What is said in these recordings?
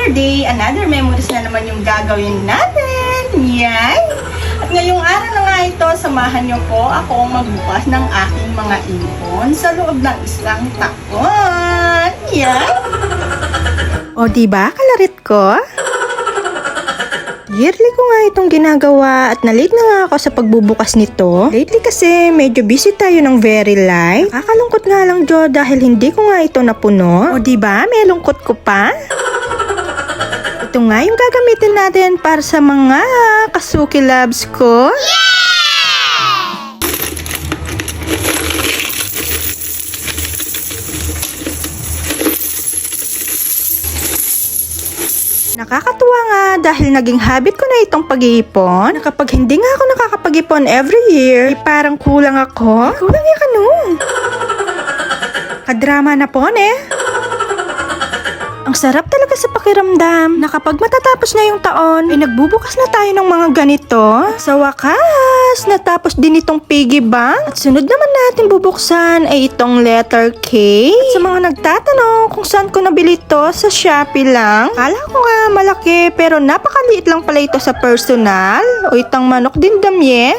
another day, another memories na naman yung gagawin natin. Yay! At ngayong araw na nga ito, samahan niyo po akong magbukas ng aking mga ipon sa loob ng isang taon. Yay! O diba, kalarit ko? Yearly ko nga itong ginagawa at na-late na nga ako sa pagbubukas nito. Lately kasi medyo busy tayo ng very light. Nakakalungkot nga lang, Jo, dahil hindi ko nga ito napuno. O diba, may lungkot ko pa? Ito nga yung gagamitin natin para sa mga Kasuki loves ko. Nakakatuwa nga dahil naging habit ko na itong pag-iipon. Na kapag hindi nga ako nakakapag-ipon every year, ay parang kulang ako. Kulang ya kanong. Kadrama na po, Ang sarap talaga sa pakiramdam na kapag matatapos na yung taon, ay nagbubukas na tayo ng mga ganito. Sa wakas, natapos din itong piggy bank. At sunod naman natin bubuksan ay itong letter K. At sa mga nagtatanong kung saan ko nabili ito, sa Shopee lang. Kala ko nga malaki pero napakaliit lang pala ito sa personal. O itang manok din damye.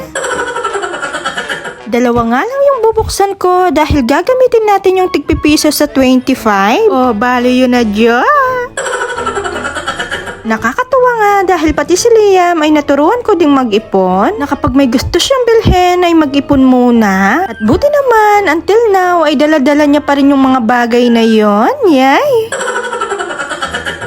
Dalawa nga lang yung bubuksan ko dahil gagamitin natin yung tigpipiso sa 25. O, bali yun na dyan. Nakakatuwa nga dahil pati si Liam ay naturuan ko ding mag-ipon na kapag may gusto siyang bilhin ay mag-ipon muna. At buti naman, until now ay dala-dala niya pa rin yung mga bagay na yon. Yay!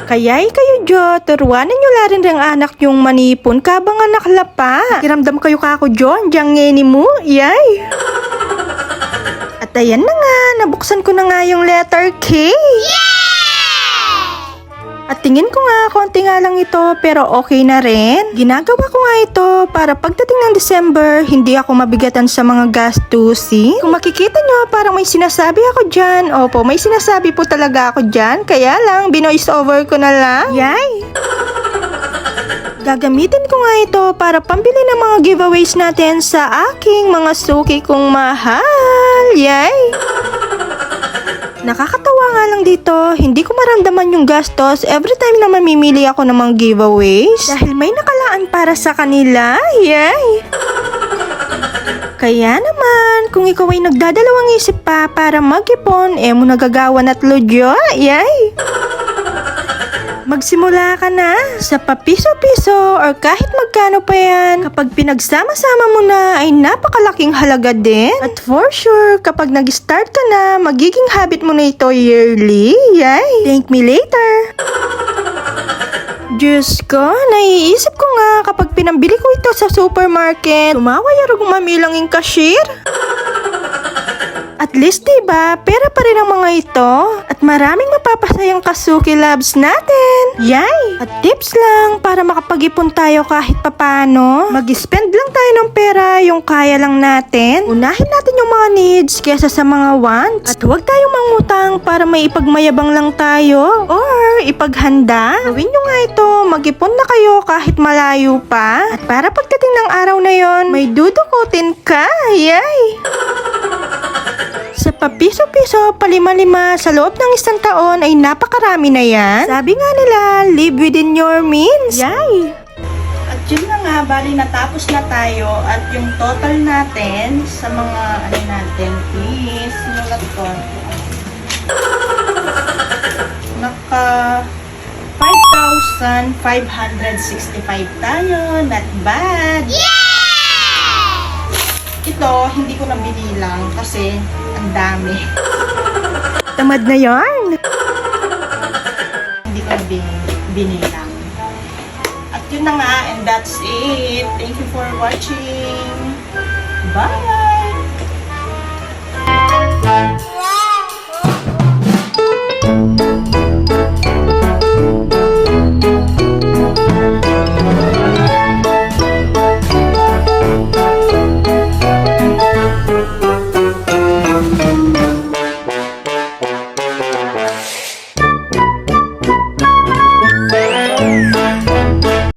Kaya'y kayo, Jo, turuanan nyo la rin ang anak yung manipon kabang anak lapa. Kiramdam kayo kako, Jo, diyang ngeni mo, yay! At ayan na nga, nabuksan ko na nga yung letter K. At tingin ko nga, konti nga lang ito, pero okay na rin. Ginagawa ko nga ito para pagdating ng December, hindi ako mabigatan sa mga gastusin. Kung makikita nyo, parang may sinasabi ako dyan. Opo, may sinasabi po talaga ako dyan. Kaya lang, binoise over ko na lang. Yay! Gagamitin ko nga ito para pambili ng mga giveaways natin sa aking mga suki kong mahal. Yay! Nakakatawa nga lang dito, hindi ko maramdaman yung gastos every time na mamimili ako ng mga giveaways. Dahil may nakalaan para sa kanila, yay! Kaya naman, kung ikaw ay nagdadalawang isip pa para mag-ipon, mo nagagawan at lodyo, yay! Magsimula ka na sa papiso-piso or kahit magkano pa yan. Kapag pinagsama-sama mo na ay napakalaking halaga din. At for sure, kapag nag-start ka na, magiging habit mo na ito yearly. Yay! Thank me later! Diyos ko, naiisip ko nga kapag pinambili ko ito sa supermarket, tumawa yarong mamilang yung cashier. At least diba, pera pa rin ang mga ito. At maraming mapapasayang Kasuki loves natin. Yay! At tips lang para makapag-ipon tayo kahit papano. Mag-spend lang tayo ng pera yung kaya lang natin. Unahin natin yung mga needs kesa sa mga wants. At huwag tayong mangutang para may ipagmayabang lang tayo. Or ipaghanda. Gawin nyo nga ito, mag-ipon na kayo kahit malayo pa. At para pagdating ng araw na yon, may dudukutin ka. Yay! Sa papiso-piso, palima-lima, sa loob ng isang taon ay napakarami na yan. Sabi nga nila, live within your means. Yay! At yun na nga, bali natapos na tayo at yung total natin sa mga ano natin is, sinulat ko. Naka 5,565 tayo. Not bad. Ito, hindi ko na binilang kasi ang dami. Tamad na yarn. Hindi ko na binilang. At yun na nga, and that's it. Thank you for watching. Bye!